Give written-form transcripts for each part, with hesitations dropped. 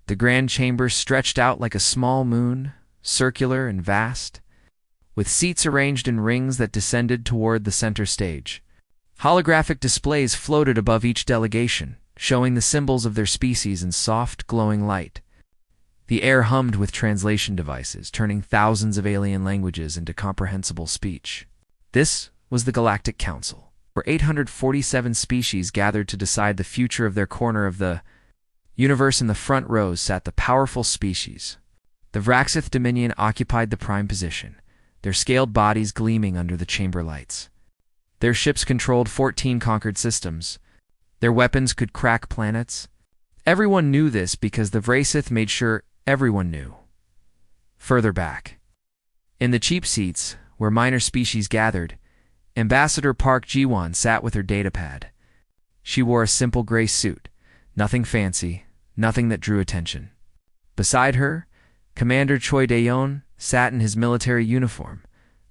The grand chamber stretched out like a small moon, circular and vast, with seats arranged in rings that descended toward the center stage. Holographic displays floated above each delegation, showing the symbols of their species in soft, glowing light. The air hummed with translation devices, turning thousands of alien languages into comprehensible speech. This was the Galactic Council, where 847 species gathered to decide the future of their corner of the universe. In the front rows sat the powerful species. The Vraxith Dominion occupied the prime position, their scaled bodies gleaming under the chamber lights. Their ships controlled 14 conquered systems. Their weapons could crack planets. Everyone knew this because the Vraxith made sure everyone knew. Further back, in the cheap seats, where minor species gathered, Ambassador Park Ji-won sat with her datapad. She wore a simple gray suit, nothing fancy, nothing that drew attention. Beside her, Commander Choi Daeon sat in his military uniform,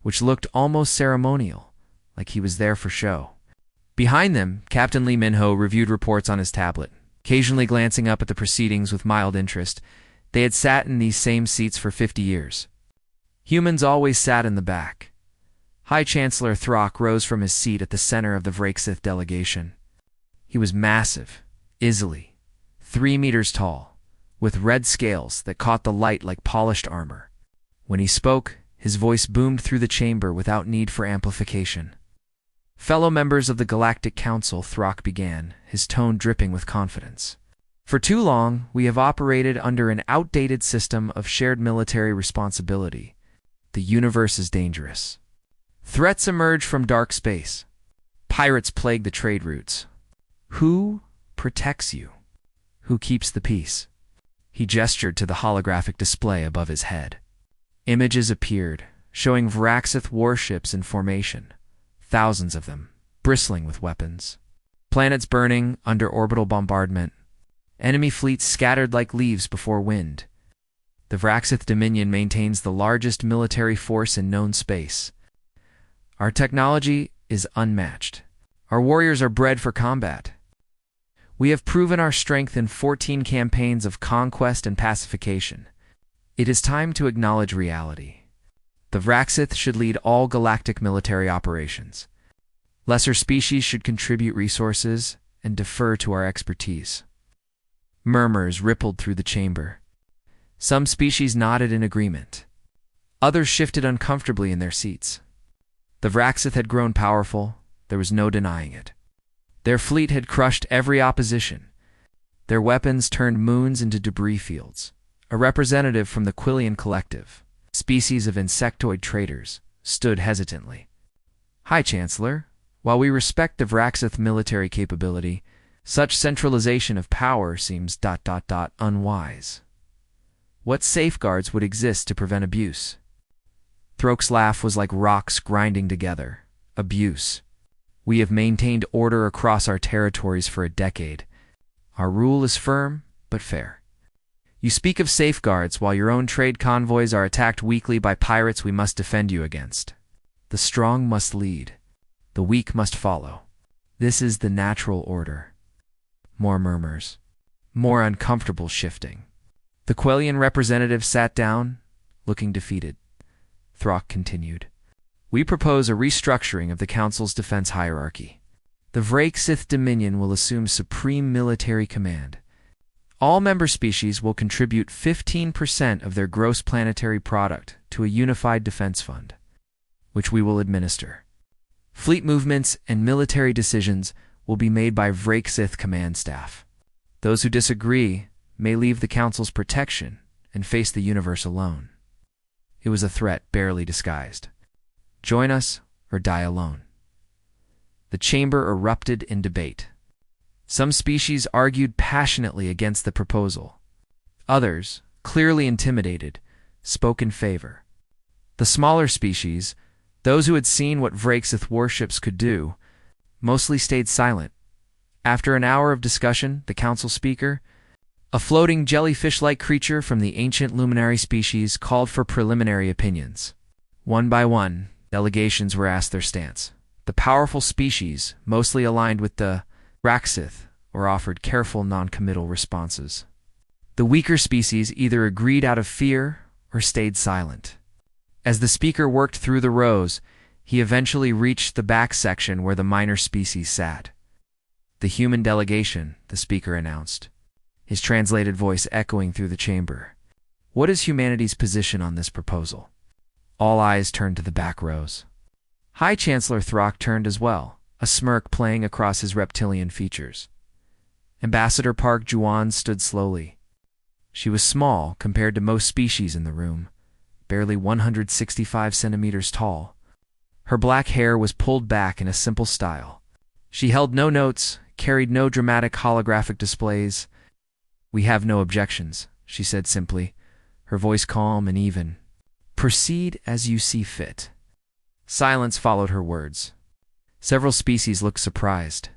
which looked almost ceremonial, like he was there for show. Behind them, Captain Lee Min-ho reviewed reports on his tablet, occasionally glancing up at the proceedings with mild interest. They had sat in these same seats for 50 years. Humans always sat in the back. High Chancellor Throck rose from his seat at the center of the Vraxith delegation. He was massive, easily 3 meters tall, with red scales that caught the light like polished armor. When he spoke, his voice boomed through the chamber without need for amplification. Fellow members of the Galactic Council, Throck began, his tone dripping with confidence. For too long, we have operated under an outdated system of shared military responsibility. The universe is dangerous. Threats emerge from dark space. Pirates plague the trade routes. Who protects you? Who keeps the peace? He gestured to the holographic display above his head. Images appeared, showing Vraxith warships in formation, thousands of them, bristling with weapons. Planets burning under orbital bombardment. Enemy fleets scattered like leaves before wind. The Vraxith Dominion maintains the largest military force in known space. Our technology is unmatched. Our warriors are bred for combat. We have proven our strength in 14 campaigns of conquest and pacification. It is time to acknowledge reality. The Vraxith should lead all galactic military operations. Lesser species should contribute resources and defer to our expertise. Murmurs rippled through the chamber. Some species nodded in agreement. Others shifted uncomfortably in their seats. The Vraxith had grown powerful, there was no denying it. Their fleet had crushed every opposition. Their weapons turned moons into debris fields. A representative from the Quillian Collective, species of insectoid traders, stood hesitantly. High Chancellor, while we respect the Vraxith military capability, such centralization of power seems ... unwise. What safeguards would exist to prevent abuse? Throke's laugh was like rocks grinding together. Abuse. We have maintained order across our territories for a decade. Our rule is firm, but fair. You speak of safeguards while your own trade convoys are attacked weekly by pirates we must defend you against. The strong must lead. The weak must follow. This is the natural order. More murmurs. More uncomfortable shifting. The Quellian representative sat down, looking defeated. Throck continued. We propose a restructuring of the Council's defense hierarchy. The Vraxith Dominion will assume supreme military command. All member species will contribute 15% of their gross planetary product to a unified defense fund, which we will administer. Fleet movements and military decisions will be made by Vraxith command staff. Those who disagree may leave the Council's protection and face the universe alone. It was a threat barely disguised. Join us or die alone. The chamber erupted in debate. Some species argued passionately against the proposal. Others, clearly intimidated, spoke in favor. The smaller species, those who had seen what Vraxith warships could do, mostly stayed silent. After an hour of discussion, the council speaker, a floating jellyfish-like creature from the ancient luminary species, called for preliminary opinions. One by one, delegations were asked their stance. The powerful species, mostly aligned with the Vraxith, were offered careful non-committal responses. The weaker species either agreed out of fear or stayed silent. As the speaker worked through the rows, he eventually reached the back section where the minor species sat. "The human delegation," the speaker announced, his translated voice echoing through the chamber. "What is humanity's position on this proposal?" All eyes turned to the back rows. High Chancellor Throck turned as well, a smirk playing across his reptilian features. Ambassador Park Juan stood slowly. She was small compared to most species in the room, barely 165 centimeters tall. Her black hair was pulled back in a simple style. She held no notes, carried no dramatic holographic displays. "We have no objections," she said simply, her voice calm and even. "Proceed as you see fit." Silence followed her words. Several species looked surprised.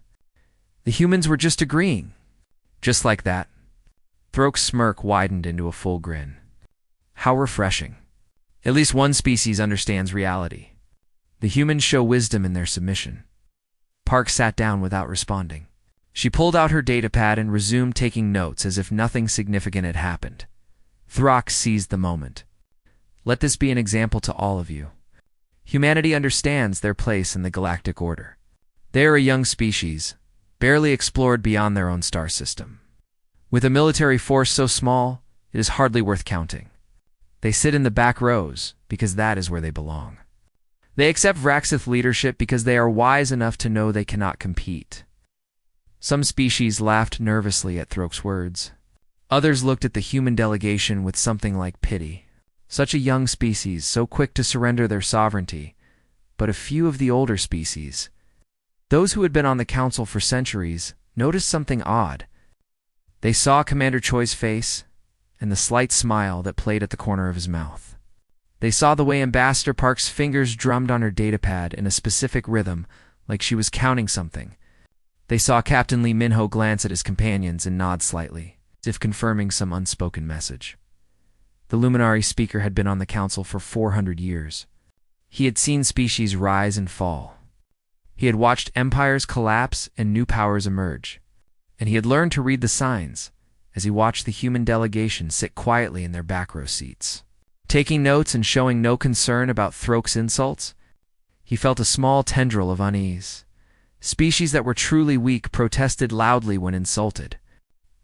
The humans were just agreeing. Just like that. Throke's smirk widened into a full grin. How refreshing. At least one species understands reality. The humans show wisdom in their submission. Park sat down without responding. She pulled out her datapad and resumed taking notes as if nothing significant had happened. Throck seized the moment. "Let this be an example to all of you. Humanity understands their place in the galactic order. They are a young species, barely explored beyond their own star system. With a military force so small, it is hardly worth counting. They sit in the back rows because that is where they belong. They accept Vraxith leadership because they are wise enough to know they cannot compete." Some species laughed nervously at Throke's words. Others looked at the human delegation with something like pity. Such a young species, so quick to surrender their sovereignty. But a few of the older species, those who had been on the council for centuries, noticed something odd. They saw Commander Choi's face and the slight smile that played at the corner of his mouth. They saw the way Ambassador Park's fingers drummed on her datapad in a specific rhythm, like she was counting something. They saw Captain Lee Minho glance at his companions and nod slightly, as if confirming some unspoken message. The luminary speaker had been on the council for 400 years. He had seen species rise and fall. He had watched empires collapse and new powers emerge. And he had learned to read the signs as he watched the human delegation sit quietly in their back row seats. Taking notes and showing no concern about Throke's insults, he felt a small tendril of unease. Species that were truly weak protested loudly when insulted.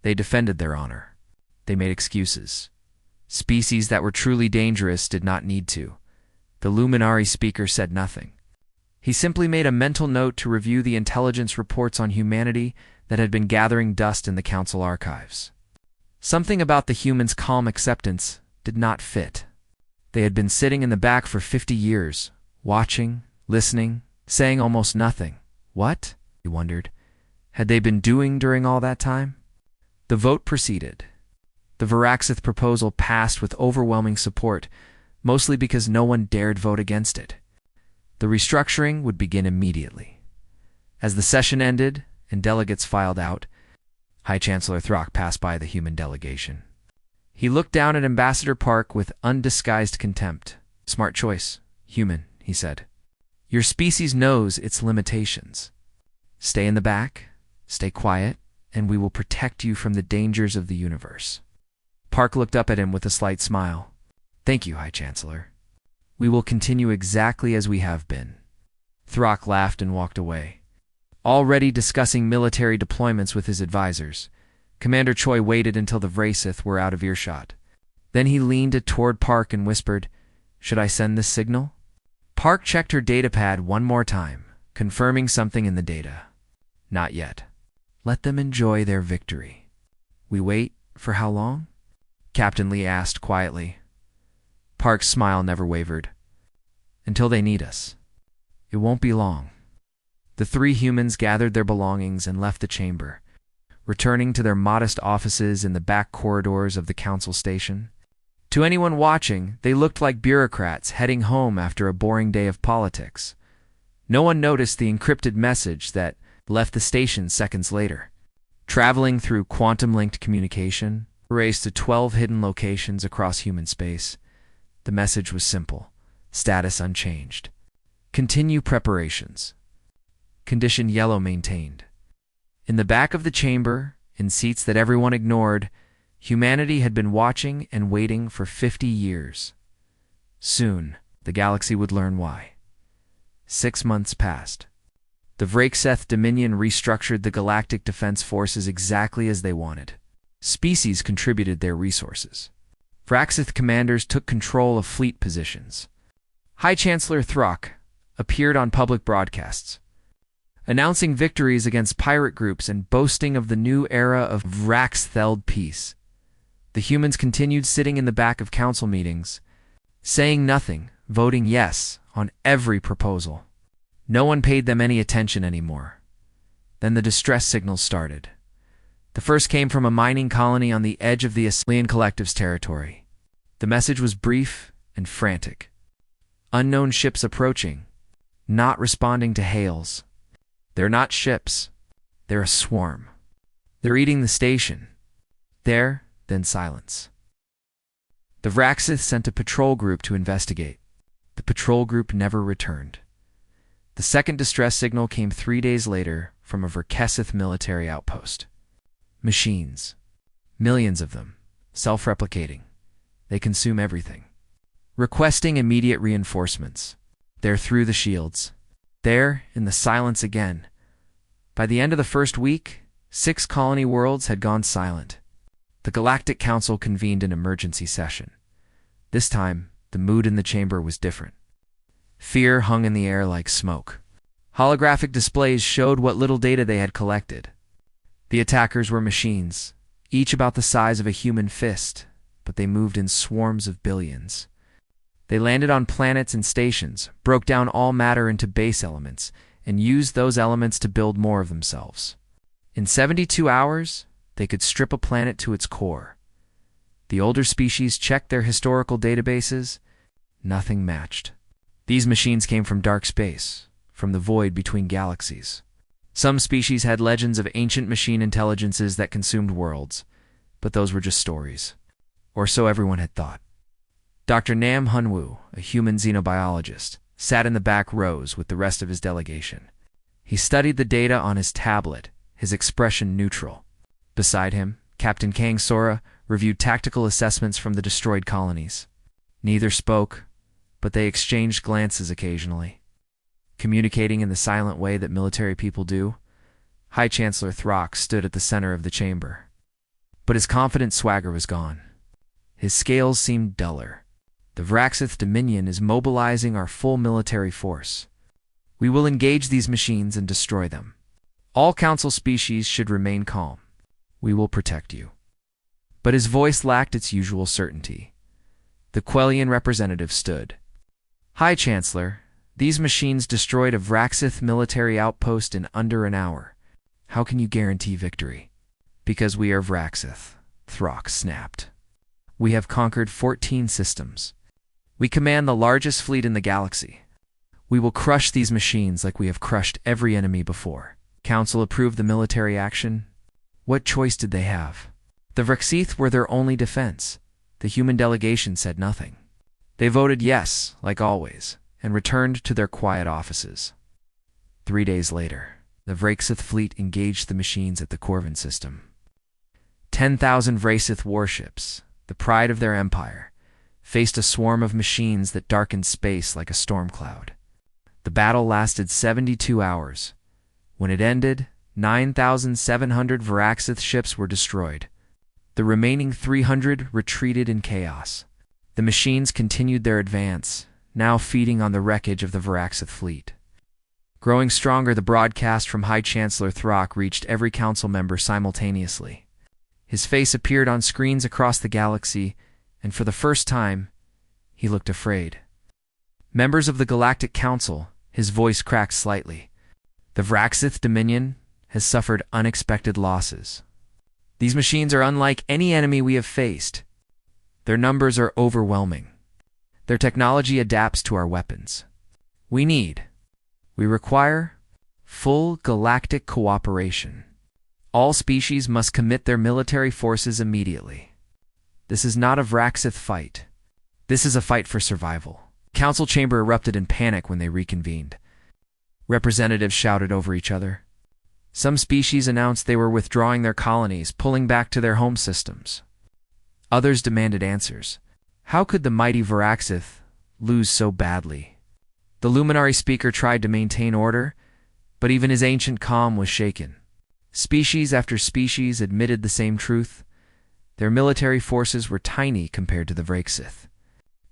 They defended their honor. They made excuses. Species that were truly dangerous did not need to. The luminary speaker said nothing. He simply made a mental note to review the intelligence reports on humanity that had been gathering dust in the council archives. Something about the humans' calm acceptance did not fit. They had been sitting in the back for 50 years, watching, listening, saying almost nothing. What, he wondered, had they been doing during all that time? The vote proceeded. The Varaxith proposal passed with overwhelming support, mostly because no one dared vote against it. The restructuring would begin immediately. As the session ended and delegates filed out, High Chancellor Throck passed by the human delegation. He looked down at Ambassador Park with undisguised contempt. "Smart choice, human," he said. "Your species knows its limitations. Stay in the back, stay quiet, and we will protect you from the dangers of the universe." Park looked up at him with a slight smile. "Thank you, High Chancellor. We will continue exactly as we have been." Throck laughed and walked away. Already discussing military deployments with his advisors, Commander Choi waited until the Vraxith were out of earshot. Then he leaned toward Park and whispered, "Should I send this signal?" Park checked her datapad one more time, confirming something in the data. "Not yet. Let them enjoy their victory." "We wait for how long?" Captain Lee asked quietly. Park's smile never wavered. "Until they need us. It won't be long." The three humans gathered their belongings and left the chamber, returning to their modest offices in the back corridors of the council station. To anyone watching, they looked like bureaucrats heading home after a boring day of politics. No one noticed the encrypted message that left the station seconds later. Traveling through quantum-linked communication, erased to 12 hidden locations across human space, the message was simple: status unchanged. Continue preparations. Condition yellow maintained. In the back of the chamber, in seats that everyone ignored, Humanity had been watching and waiting for 50 years. Soon, the galaxy would learn why. 6 months passed. The Vrakseth Dominion restructured the Galactic Defense Forces exactly as they wanted. Species contributed their resources. Vrakseth commanders took control of fleet positions. High Chancellor Throck appeared on public broadcasts, announcing victories against pirate groups and boasting of the new era of Vrakstheld peace. The humans continued sitting in the back of council meetings, saying nothing, voting yes on every proposal. No one paid them any attention anymore. Then the distress signals started. The first came from a mining colony on the edge of the Aslian Collective's territory. The message was brief and frantic. Unknown ships approaching, not responding to hails. They're not ships. They're a swarm. They're eating the station. There, then silence. The Vrakseth sent a patrol group to investigate. The patrol group never returned. The second distress signal came 3 days later from a Vrakseth military outpost. Machines. Millions of them. Self-replicating. They consume everything. Requesting immediate reinforcements. They're through the shields. There, in the silence again. By the end of the first week, 6 colony worlds had gone silent. The Galactic Council convened an emergency session. This time, the mood in the chamber was different. Fear hung in the air like smoke. Holographic displays showed what little data they had collected. The attackers were machines, each about the size of a human fist, but they moved in swarms of billions. They landed on planets and stations, broke down all matter into base elements, and used those elements to build more of themselves. In 72 hours, they could strip a planet to its core. The older species checked their historical databases. Nothing matched. These machines came from dark space, from the void between galaxies. Some species had legends of ancient machine intelligences that consumed worlds, but those were just stories. Or so everyone had thought. Dr. Nam Hunwoo, a human xenobiologist, sat in the back rows with the rest of his delegation. He studied the data on his tablet, his expression neutral. Beside him, Captain Kang Sora reviewed tactical assessments from the destroyed colonies. Neither spoke, but they exchanged glances occasionally. Communicating in the silent way that military people do, High Chancellor Throck stood at the center of the chamber. But his confident swagger was gone. His scales seemed duller. The Vrakseth Dominion is mobilizing our full military force. We will engage these machines and destroy them. All council species should remain calm. We will protect you. But his voice lacked its usual certainty. The Quellian representative stood. High Chancellor, these machines destroyed a Vrakseth military outpost in under an hour. How can you guarantee victory? Because we are Vrakseth, Throck snapped. We have conquered 14 systems. We command the largest fleet in the galaxy. We will crush these machines like we have crushed every enemy before. Council approved the military action. What choice did they have? The Vrakseth were their only defense. The human delegation said nothing. They voted yes, like always, and returned to their quiet offices. 3 days later, the Vrakseth fleet engaged the machines at the Corvin system. 10,000 Vrakseth warships, the pride of their empire, faced a swarm of machines that darkened space like a storm cloud. The battle lasted 72 hours. When it ended, 9,700 Vrakseth ships were destroyed. The remaining 300 retreated in chaos. The machines continued their advance, now feeding on the wreckage of the Vrakseth fleet. Growing stronger, the broadcast from High Chancellor Throck reached every council member simultaneously. His face appeared on screens across the galaxy, and for the first time, he looked afraid. Members of the Galactic Council, his voice cracked slightly. The Vrakseth Dominion has suffered unexpected losses. These machines are unlike any enemy we have faced. Their numbers are overwhelming. Their technology adapts to our weapons. We require full galactic cooperation. All species must commit their military forces immediately. This is not a Vrakseth fight. This is a fight for survival. Council chamber erupted in panic when they reconvened. Representatives shouted over each other. Some species announced they were withdrawing their colonies, pulling back to their home systems. Others demanded answers. How could the mighty Varaxith lose so badly? The luminary speaker tried to maintain order, but even his ancient calm was shaken. Species after species admitted the same truth. Their military forces were tiny compared to the Varaxith.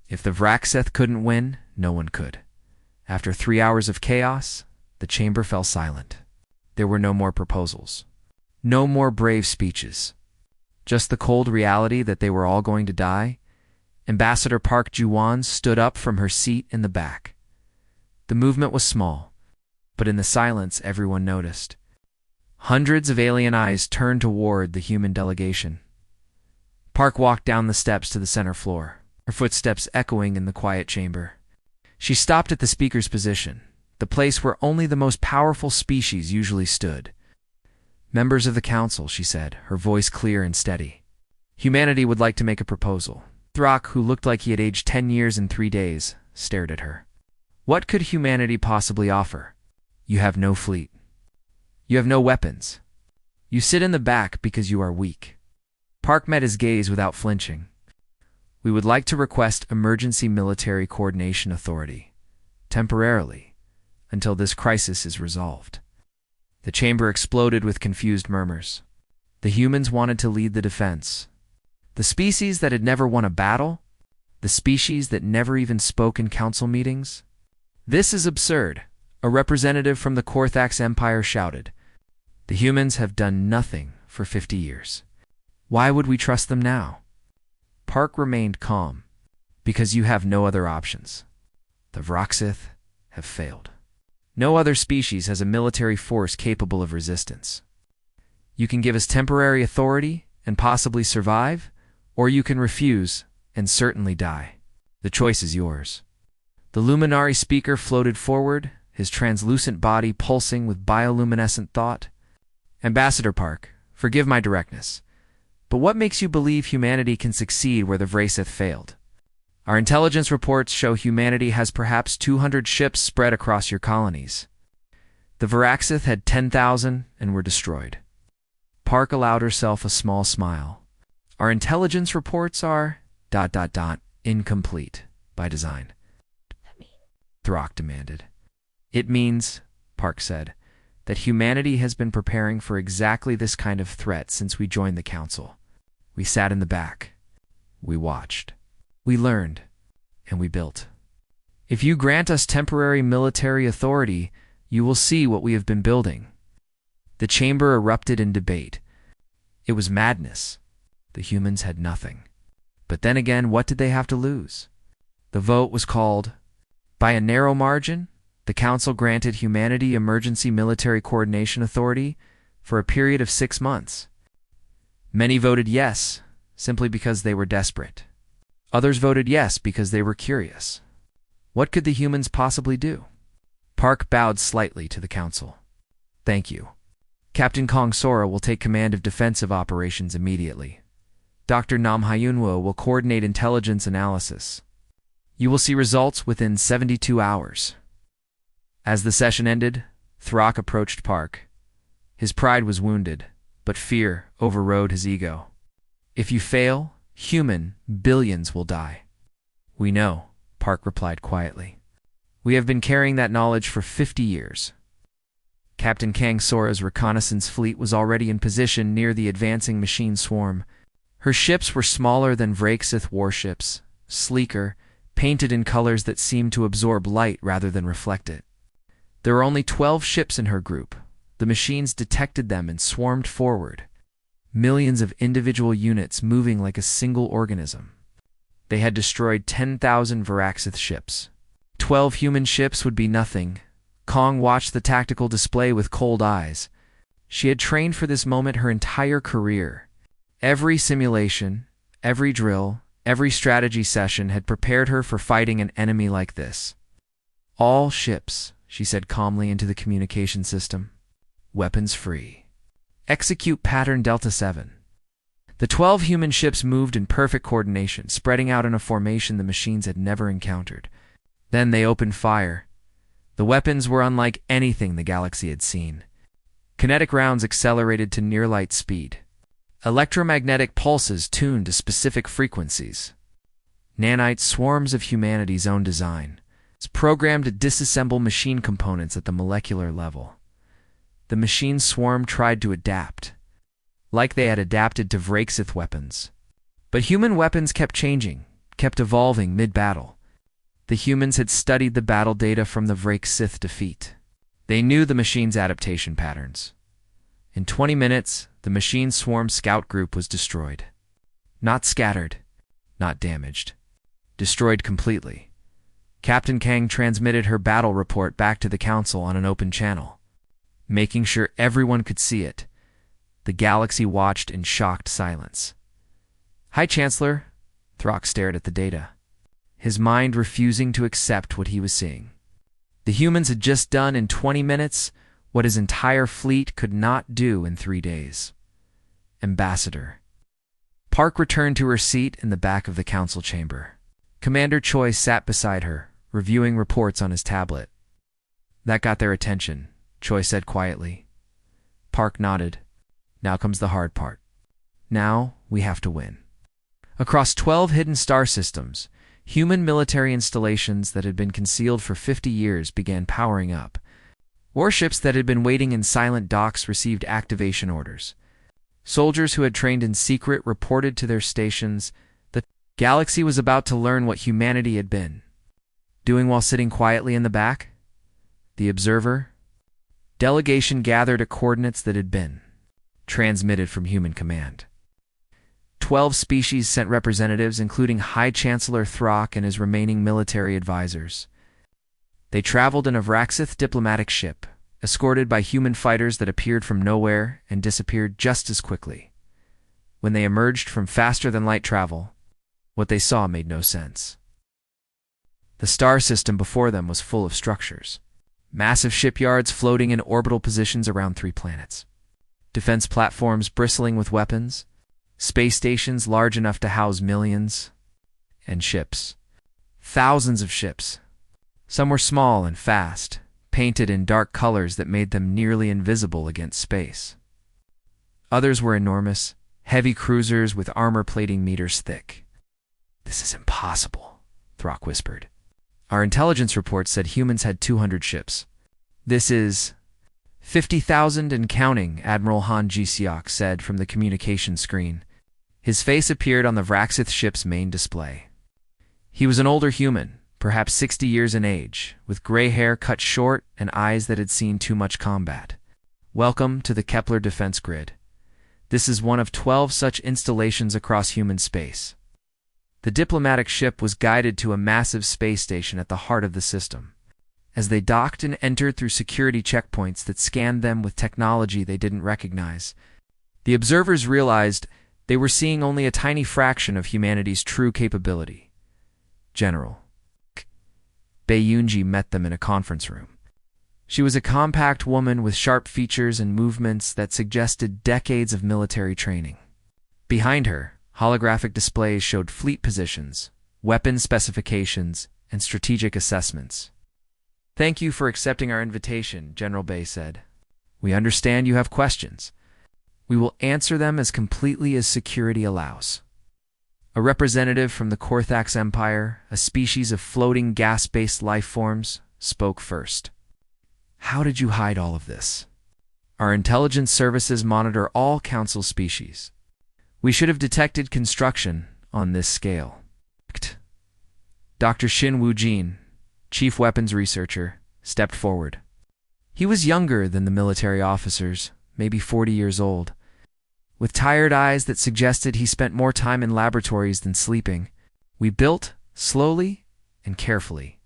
If the Varaxith couldn't win, no one could. After 3 hours of chaos, the chamber fell silent. There were no more proposals. No more brave speeches. Just the cold reality that they were all going to die. Ambassador Park Ju-won stood up from her seat in the back. The movement was small, but in the silence everyone noticed. Hundreds of alien eyes turned toward the human delegation. Park walked down the steps to the center floor, her footsteps echoing in the quiet chamber. She stopped at the speaker's position, the place where only the most powerful species usually stood. "Members of the council," she said, her voice clear and steady. "Humanity would like to make a proposal." Thrak, who looked like he had aged 10 years in 3 days, stared at her. What could humanity possibly offer? You have no fleet. You have no weapons. You sit in the back because you are weak. Park met his gaze without flinching. "We would like to request emergency military coordination authority, temporarily, until this crisis is resolved." The chamber exploded with confused murmurs. The humans wanted to lead the defense. The species that had never won a battle? The species that never even spoke in council meetings? "This is absurd," a representative from the Korthax Empire shouted. "The humans have done nothing for 50 years. Why would we trust them now?" Park remained calm. "Because you have no other options. The Varaxith have failed. No other species has a military force capable of resistance. You can give us temporary authority and possibly survive, or you can refuse and certainly die. The choice is yours." The luminary speaker floated forward, his translucent body pulsing with bioluminescent thought. "Ambassador Park, forgive my directness, but what makes you believe humanity can succeed where the Varaxith failed? Our intelligence reports show humanity has perhaps 200 ships spread across your colonies. The Varaxith had 10,000 and were destroyed." Park allowed herself a small smile. "Our intelligence reports are ... incomplete by design." Thrak demanded. "It means," Park said, "that humanity has been preparing for exactly this kind of threat since we joined the council. We sat in the back. We watched. We learned. And we built. If you grant us temporary military authority, you will see what we have been building." The chamber erupted in debate. It was madness. The humans had nothing. But then again, what did they have to lose? The vote was called. By a narrow margin, the council granted humanity emergency military coordination authority for a period of 6 months. Many voted yes, simply because they were desperate. Others voted yes because they were curious. What could the humans possibly do? Park bowed slightly to the council. "Thank you. Captain Kong Sora will take command of defensive operations immediately. Dr. Nam Hyunwo will coordinate intelligence analysis. You will see results within 72 hours. As the session ended, Thrak approached Park. His pride was wounded, but fear overrode his ego. "If you fail, billions will die." "We know," Park replied quietly. "We have been carrying that knowledge for 50 years. Captain Kang Sora's reconnaissance fleet was already in position near the advancing machine swarm. Her ships were smaller than Varaxith warships, sleeker, painted in colors that seemed to absorb light rather than reflect it. There were only 12 ships in her group. The machines detected them and swarmed forward. Millions of individual units moving like a single organism. They had destroyed 10,000 Varaxith ships. 12 human ships would be nothing. Kong watched the tactical display with cold eyes. She had trained for this moment her entire career. Every simulation, every drill, every strategy session had prepared her for fighting an enemy like this. "All ships," she said calmly into the communication system. "Weapons free. Execute pattern Delta 7. The 12 human ships moved in perfect coordination, spreading out in a formation the machines had never encountered. Then they opened fire. The weapons were unlike anything the galaxy had seen. Kinetic rounds accelerated to near-light speed. electromagnetic pulses tuned to specific frequencies, nanite swarms of humanity's own design. It's programmed to disassemble machine components at the molecular level. The machine swarm tried to adapt, like they had adapted to Vrakesith weapons. But human weapons kept changing, kept evolving mid-battle. The humans had studied the battle data from the Vrakesith defeat. They knew the machine's adaptation patterns. In 20 minutes, the machine swarm scout group was destroyed. Not scattered, not damaged. Destroyed completely. Captain Kang transmitted her battle report back to the Council on an open channel, making sure everyone could see it. The galaxy watched in shocked silence. "Hi, Chancellor." Throck stared at the data, his mind refusing to accept what he was seeing. The humans had just done in 20 minutes what his entire fleet could not do in 3 days. Ambassador. Park returned to her seat in the back of the council chamber. Commander Choi sat beside her, reviewing reports on his tablet. "That got their attention," Choi said quietly. Park nodded. "Now comes the hard part. Now we have to win." Across 12 hidden star systems, human military installations that had been concealed for 50 years began powering up. Warships that had been waiting in silent docks received activation orders. Soldiers who had trained in secret reported to their stations. The galaxy was about to learn what humanity had been doing while sitting quietly in the back. The observer. Delegation gathered at coordinates that had been transmitted from human command. 12 species sent representatives, including High Chancellor Throck and his remaining military advisors. They traveled in a Vrakesith diplomatic ship, escorted by human fighters that appeared from nowhere and disappeared just as quickly. When they emerged from faster-than-light travel, what they saw made no sense. The star system before them was full of structures. Massive shipyards floating in orbital positions around 3 planets. Defense platforms bristling with weapons. Space stations large enough to house millions. And ships. Thousands of ships. Some were small and fast, painted in dark colors that made them nearly invisible against space. Others were enormous, heavy cruisers with armor plating meters thick. "This is impossible," Throck whispered. "Our intelligence report said humans had 200 ships. This is 50,000 and counting," Admiral Han Ji-seok said from the communication screen. His face appeared on the Vrakesith ship's main display. He was an older human, perhaps 60 years in age, with gray hair cut short and eyes that had seen too much combat. "Welcome to the Kepler Defense Grid. This is one of 12 such installations across human space." The diplomatic ship was guided to a massive space station at the heart of the system. As they docked and entered through security checkpoints that scanned them with technology they didn't recognize, the observers realized they were seeing only a tiny fraction of humanity's true capability. General Bae Yoonji met them in a conference room. She was a compact woman with sharp features and movements that suggested decades of military training. Behind her, holographic displays showed fleet positions, weapon specifications, and strategic assessments. "Thank you for accepting our invitation," General Bae said. "We understand you have questions. We will answer them as completely as security allows." A representative from the Korthax Empire, a species of floating gas-based life forms, spoke first. "How did you hide all of this?" "Our intelligence services monitor all Council species. We should have detected construction on this scale." Dr. Shin Woo-jin, chief weapons researcher, stepped forward. He was younger than the military officers, maybe 40 years old, with tired eyes that suggested he spent more time in laboratories than sleeping. "We built, slowly and carefully.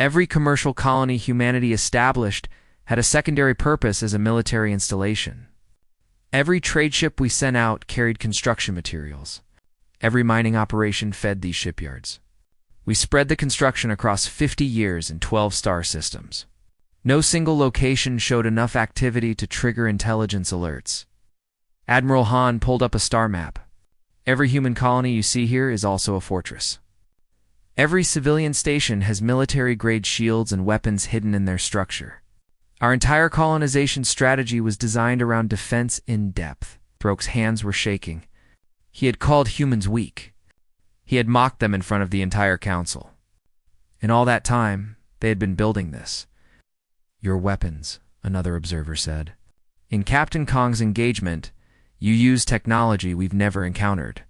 Every commercial colony humanity established had a secondary purpose as a military installation. Every trade ship we sent out carried construction materials. Every mining operation fed these shipyards. We spread the construction across 50 years in 12 star systems. No single location showed enough activity to trigger intelligence alerts." Admiral Han pulled up a star map. "Every human colony you see here is also a fortress. Every civilian station has military-grade shields and weapons hidden in their structure. Our entire colonization strategy was designed around defense in depth. Throke's hands were shaking. He had called humans weak. He had mocked them in front of the entire council. In all that time, they had been building this. "Your weapons," another observer said. "In Captain Kong's engagement, you used technology we've never encountered.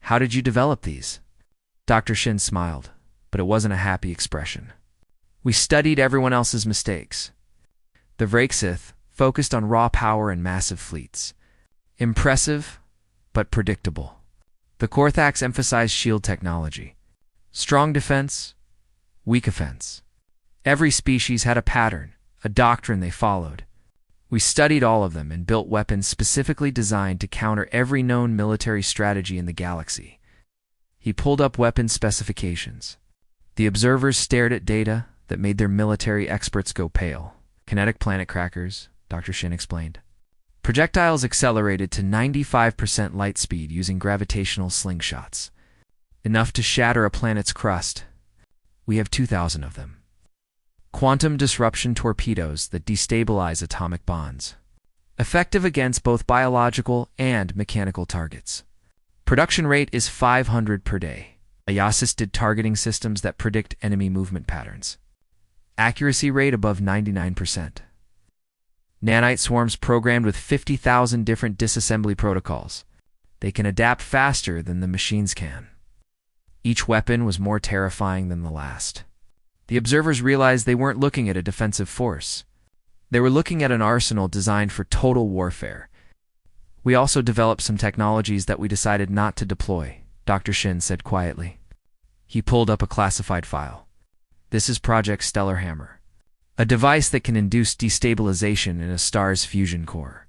How did you develop these?" Dr. Shin smiled, but it wasn't a happy expression. "We studied everyone else's mistakes. The Vrakesith focused on raw power and massive fleets. Impressive, but predictable. The Korthax emphasized shield technology. Strong defense, weak offense. Every species had a pattern, a doctrine they followed. We studied all of them and built weapons specifically designed to counter every known military strategy in the galaxy." He pulled up weapon specifications. The observers stared at data that made their military experts go pale. "Kinetic planet crackers," Dr. Shin explained. "Projectiles accelerated to 95% light speed using gravitational slingshots. Enough to shatter a planet's crust. We have 2,000 of them. Quantum disruption torpedoes that destabilize atomic bonds. Effective against both biological and mechanical targets. Production rate is 500 per day. AI-assisted targeting systems that predict enemy movement patterns. Accuracy rate above 99%. Nanite swarms programmed with 50,000 different disassembly protocols. They can adapt faster than the machines can." Each weapon was more terrifying than the last. The observers realized they weren't looking at a defensive force. They were looking at an arsenal designed for total warfare. "We also developed some technologies that we decided not to deploy," Dr. Shin said quietly. He pulled up a classified file. "This is Project Stellar Hammer, a device that can induce destabilization in a star's fusion core.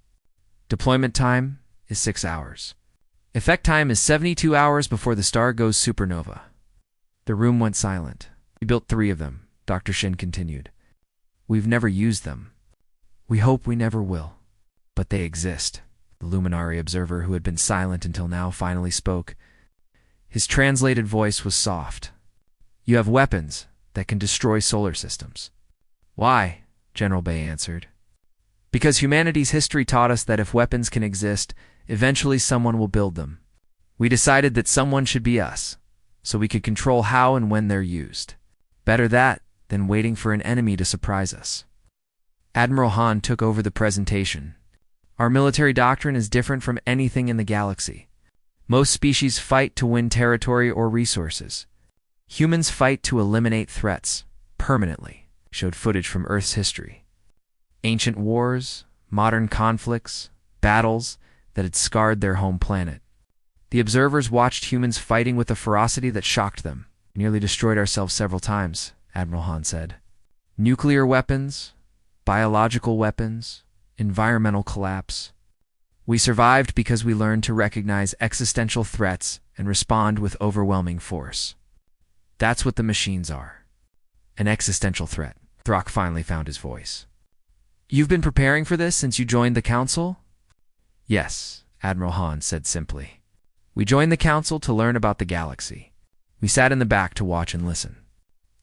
Deployment time is 6 hours. Effect time is 72 hours before the star goes supernova." The room went silent. "We built 3 of them," Dr. Shin continued. "We've never used them. We hope we never will. But they exist." The luminary observer who had been silent until now finally spoke. His translated voice was soft. "You have weapons that can destroy solar systems." "Why?" General Bay answered. "Because humanity's history taught us that if weapons can exist, eventually someone will build them. We decided that someone should be us, so we could control how and when they're used. Better that than waiting for an enemy to surprise us." Admiral Han took over the presentation. "Our military doctrine is different from anything in the galaxy. Most species fight to win territory or resources. Humans fight to eliminate threats, permanently." Showed footage from Earth's history. Ancient wars, modern conflicts, battles that had scarred their home planet. The observers watched humans fighting with a ferocity that shocked them. "We nearly destroyed ourselves several times," Admiral Han said. "Nuclear weapons, biological weapons, environmental collapse. We survived because we learned to recognize existential threats and respond with overwhelming force. That's what the machines are. An existential threat." Throk finally found his voice. "You've been preparing for this since you joined the council?" "Yes," Admiral Han said simply. "We joined the council to learn about the galaxy. We sat in the back to watch and listen.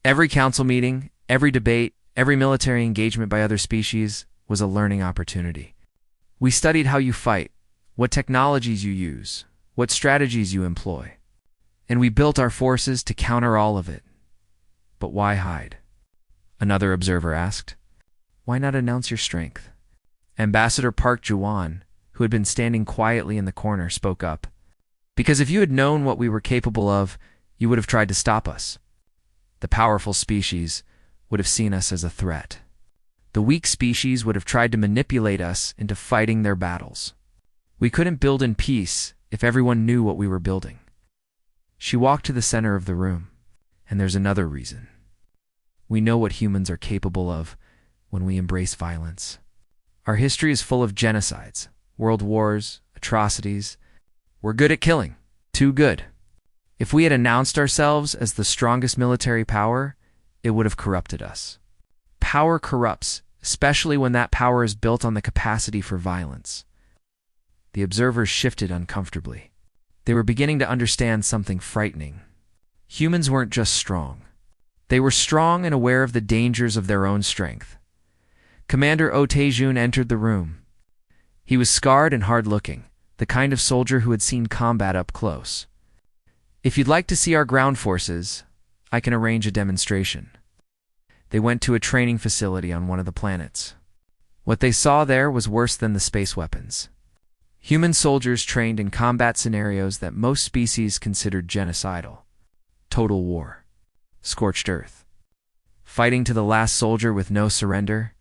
Every council meeting, every debate, every military engagement by other species was a learning opportunity. We studied how you fight, what technologies you use, what strategies you employ. And we built our forces to counter all of it. But why hide?" Another observer asked. "Why not announce your strength?" Ambassador Park Juwan, who had been standing quietly in the corner, spoke up. "Because if you had known what we were capable of, you would have tried to stop us. The powerful species would have seen us as a threat. The weak species would have tried to manipulate us into fighting their battles. We couldn't build in peace if everyone knew what we were building." She walked to the center of the room. "And there's another reason. We know what humans are capable of when we embrace violence. Our history is full of genocides, world wars, atrocities. We're good at killing. Too good. If we had announced ourselves as the strongest military power, it would have corrupted us. Power corrupts, especially when that power is built on the capacity for violence." The observers shifted uncomfortably. They were beginning to understand something frightening. Humans weren't just strong. They were strong and aware of the dangers of their own strength. Commander Otejun entered the room. He was scarred and hard-looking, the kind of soldier who had seen combat up close. "If you'd like to see our ground forces, I can arrange a demonstration." They went to a training facility on one of the planets. What they saw there was worse than the space weapons. Human soldiers trained in combat scenarios that most species considered genocidal. Total war. Scorched earth. Fighting to the last soldier with no surrender.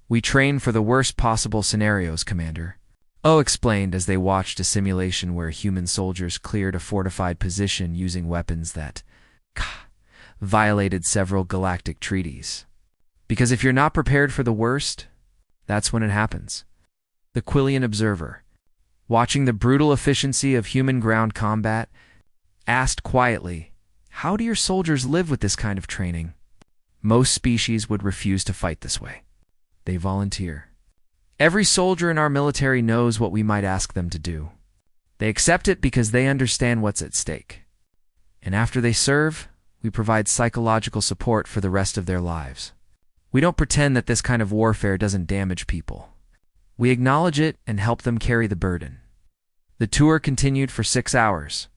"We train for the worst possible scenarios, Commander," O explained as they watched a simulation where human soldiers cleared a fortified position using weapons that violated several galactic treaties. "Because if you're not prepared for the worst, that's when it happens." The Quillian observer, watching the brutal efficiency of human ground combat, asked quietly, "How do your soldiers live with this kind of training?" "Most species would refuse to fight this way. They volunteer. Every soldier in our military knows what we might ask them to do. They accept it because they understand what's at stake. And after they serve, we provide psychological support for the rest of their lives. We don't pretend that this kind of warfare doesn't damage people. We acknowledge it and help them carry the burden." The tour continued for 6 hours.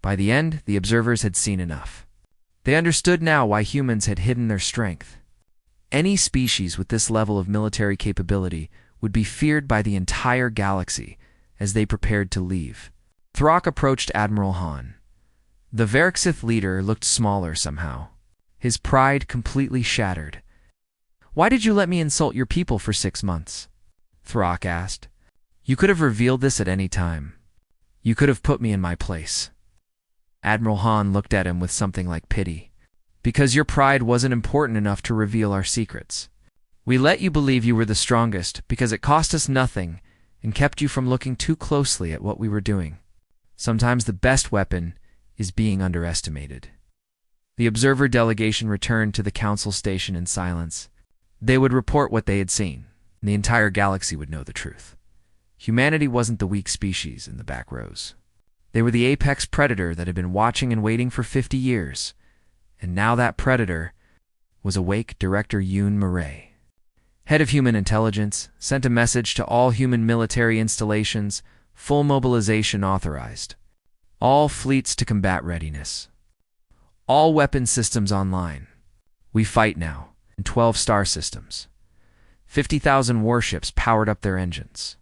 By the end, the observers had seen enough. They understood now why humans had hidden their strength. Any species with this level of military capability would be feared by the entire galaxy as they prepared to leave. Throck approached Admiral Han. The Verixith leader looked smaller somehow, his pride completely shattered. "Why did you let me insult your people for 6 months?" Throck asked. "You could have revealed this at any time. You could have put me in my place." Admiral Han looked at him with something like pity. "Because your pride wasn't important enough to reveal our secrets. We let you believe you were the strongest because it cost us nothing and kept you from looking too closely at what we were doing. Sometimes the best weapon is being underestimated." The observer delegation returned to the council station in silence. They would report what they had seen, and the entire galaxy would know the truth. Humanity wasn't the weak species in the back rows. They were the apex predator that had been watching and waiting for 50 years, and now that predator was awake. Director Yoon Murray, head of human intelligence, sent a message to all human military installations: full mobilization authorized. All fleets to combat readiness. All weapon systems online. We fight now in 12 star systems. 50,000 warships powered up their engines.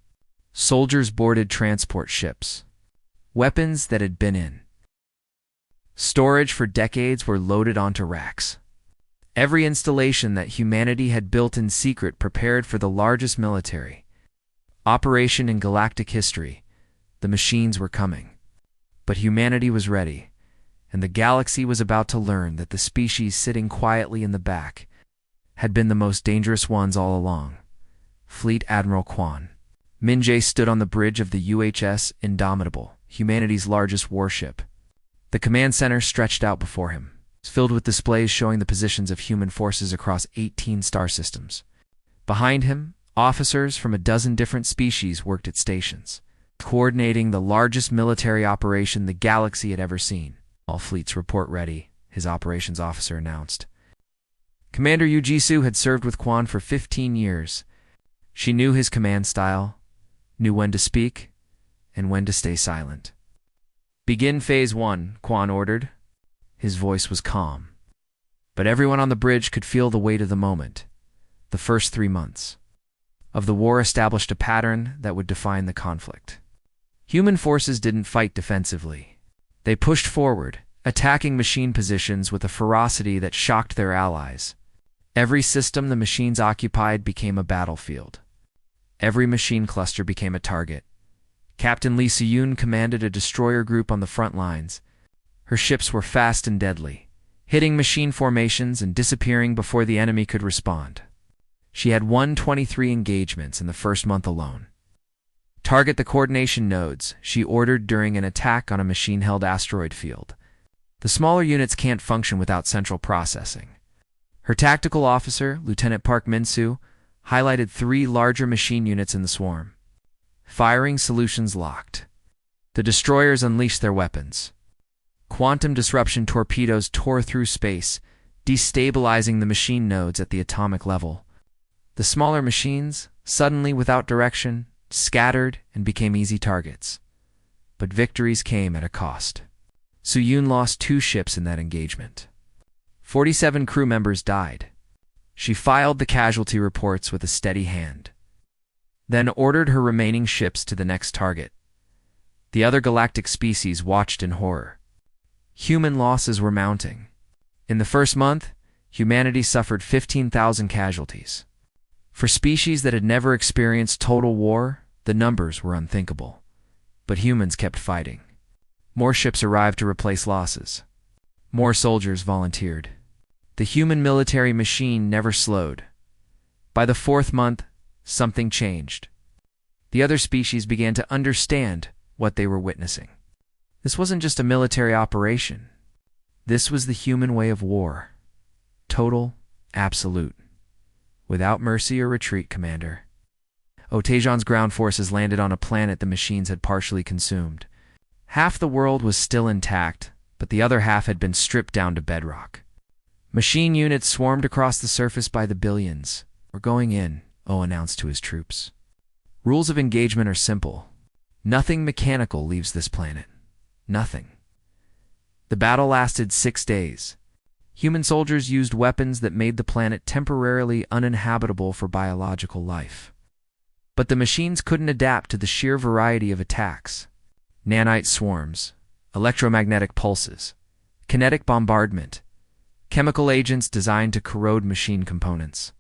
Soldiers boarded transport ships. Weapons that had been in storage for decades were loaded onto racks. Every installation that humanity had built in secret prepared for the largest military operation in galactic history. The machines were coming. But humanity was ready, and the galaxy was about to learn that the species sitting quietly in the back had been the most dangerous ones all along. Fleet Admiral Quan Min-jae stood on the bridge of the UHS Indomitable, humanity's largest warship. The command center stretched out before him, filled with displays showing the positions of human forces across 18 star systems. Behind him, officers from a dozen different species worked at stations, coordinating the largest military operation the galaxy had ever seen. "All fleets report ready," his operations officer announced. Commander Yu Jisoo had served with Quan for 15 years. She knew his command style, knew when to speak, and when to stay silent. "Begin Phase 1, Quan ordered." His voice was calm. But everyone on the bridge could feel the weight of the moment. The first 3 months of the war established a pattern that would define the conflict. Human forces didn't fight defensively. They pushed forward, attacking machine positions with a ferocity that shocked their allies. Every system the machines occupied became a battlefield. Every machine cluster became a target. Captain Lee Se-yoon commanded a destroyer group on the front lines. Her ships were fast and deadly, hitting machine formations and disappearing before the enemy could respond. She had 123 engagements in the first month alone. "Target the coordination nodes," she ordered during an attack on a machine-held asteroid field. The smaller units can't function without central processing. Her tactical officer, Lieutenant Park Min-soo, highlighted 3 larger machine units in the swarm. Firing solutions locked. The destroyers unleashed their weapons. Quantum disruption torpedoes tore through space, destabilizing the machine nodes at the atomic level. The smaller machines, suddenly without direction, scattered, and became easy targets. But victories came at a cost. Soo-yoon lost 2 ships in that engagement. 47 crew members died. She filed the casualty reports with a steady hand, then ordered her remaining ships to the next target. The other galactic species watched in horror. Human losses were mounting. In the first month, humanity suffered 15,000 casualties. For species that had never experienced total war, the numbers were unthinkable. But humans kept fighting. More ships arrived to replace losses. More soldiers volunteered. The human military machine never slowed. By the 4th month, something changed. The other species began to understand what they were witnessing. This wasn't just a military operation. This was the human way of war. Total, absolute. Without mercy or retreat, Commander. Otajan's ground forces landed on a planet the machines had partially consumed. Half the world was still intact, but the other half had been stripped down to bedrock. Machine units swarmed across the surface by the billions. "We're going in," O announced to his troops. Rules of engagement are simple. Nothing mechanical leaves this planet. Nothing. The battle lasted 6 days. Human soldiers used weapons that made the planet temporarily uninhabitable for biological life. But the machines couldn't adapt to the sheer variety of attacks. Nanite swarms, electromagnetic pulses, kinetic bombardment, chemical agents designed to corrode machine components.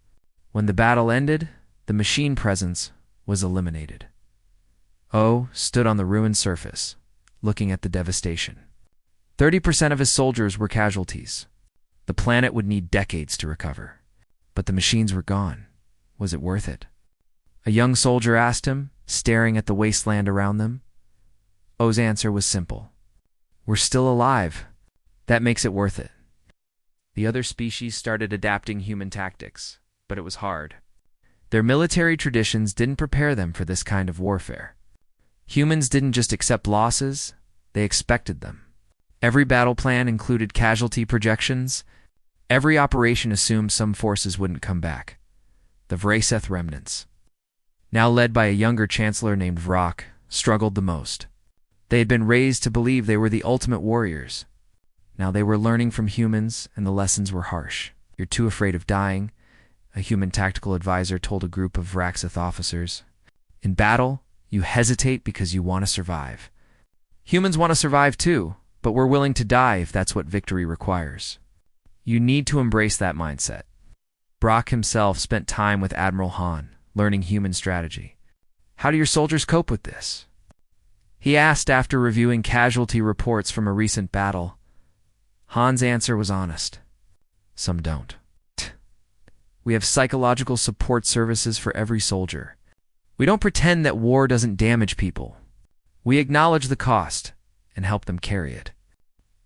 When the battle ended, the machine presence was eliminated. O stood on the ruined surface, looking at the devastation. 30% of his soldiers were casualties. The planet would need decades to recover. But the machines were gone. Was it worth it? A young soldier asked him, staring at the wasteland around them. O's answer was simple. "We're still alive. That makes it worth it." The other species started adapting human tactics, but it was hard. Their military traditions didn't prepare them for this kind of warfare. Humans didn't just accept losses, they expected them. Every battle plan included casualty projections. Every operation assumed some forces wouldn't come back. The Vraseth remnants, now led by a younger chancellor named Vrock, struggled the most. They had been raised to believe they were the ultimate warriors. Now they were learning from humans, and the lessons were harsh. "You're too afraid of dying," a human tactical advisor told a group of Vraxeth officers. "In battle, you hesitate because you want to survive. Humans want to survive too, but we're willing to die if that's what victory requires. You need to embrace that mindset." Brock himself spent time with Admiral Han, learning human strategy. "How do your soldiers cope with this?" he asked after reviewing casualty reports from a recent battle. Han's answer was honest. "Some don't. We have psychological support services for every soldier. We don't pretend that war doesn't damage people. We acknowledge the cost and help them carry it.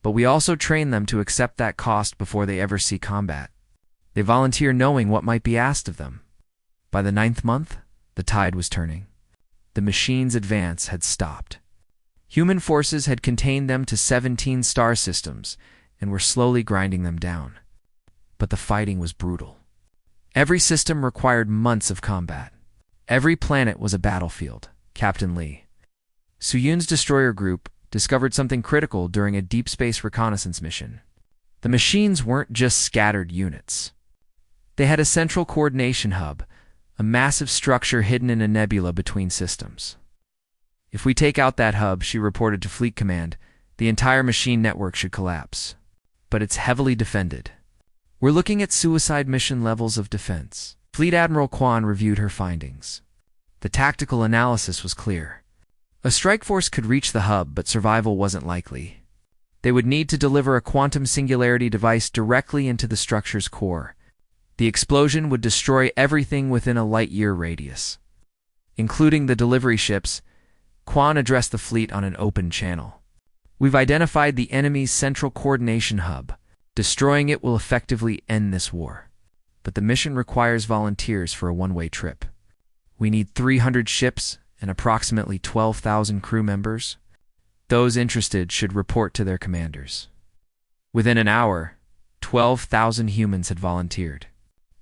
But we also train them to accept that cost before they ever see combat. They volunteer knowing what might be asked of them." By the 9th month, the tide was turning. The machine's advance had stopped. Human forces had contained them to 17 star systems and were slowly grinding them down. But the fighting was brutal. Every system required months of combat. Every planet was a battlefield. Captain Lee, Soo-yoon's destroyer group, discovered something critical during a deep space reconnaissance mission. The machines weren't just scattered units. They had a central coordination hub, a massive structure hidden in a nebula between systems. "If we take out that hub," she reported to Fleet Command, "the entire machine network should collapse. But it's heavily defended. We're looking at suicide mission levels of defense." Fleet Admiral Kwan reviewed her findings. The tactical analysis was clear. A strike force could reach the hub, but survival wasn't likely. They would need to deliver a quantum singularity device directly into the structure's core. The explosion would destroy everything within a light-year radius. Including the delivery ships, Kwan addressed the fleet on an open channel. "We've identified the enemy's central coordination hub. Destroying it will effectively end this war. But the mission requires volunteers for a one-way trip. We need 300 ships and approximately 12,000 crew members. Those interested should report to their commanders." Within an hour, 12,000 humans had volunteered.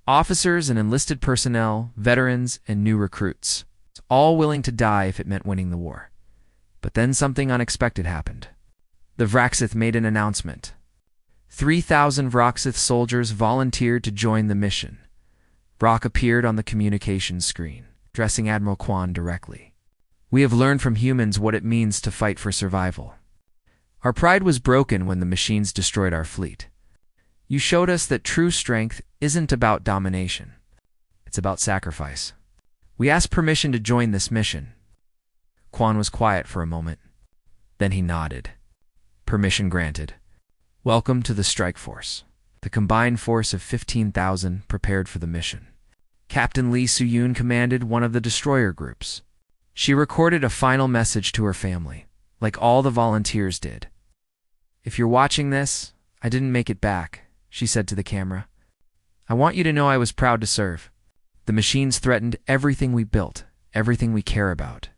Officers and enlisted personnel, veterans, and new recruits. all willing to die if it meant winning the war. But then something unexpected happened. The Vraxith made an announcement. 3,000 Vraxith soldiers volunteered to join the mission. Brock appeared on the communications screen, addressing Admiral Kwan directly. We have learned from humans what it means to fight for survival. Our pride was broken when the machines destroyed our fleet. You showed us that true strength isn't about domination. It's about sacrifice. We asked permission to join this mission. Kwan was quiet for a moment. Then he nodded. Permission granted. Welcome to the strike force. The combined force of 15,000 prepared for the mission. Captain Lee Soo-yoon commanded one of the destroyer groups. She recorded a final message to her family, like all the volunteers did. If you're watching this, I didn't make it back, she said to the camera. I want you to know I was proud to serve. The machines threatened everything we built, everything we care about.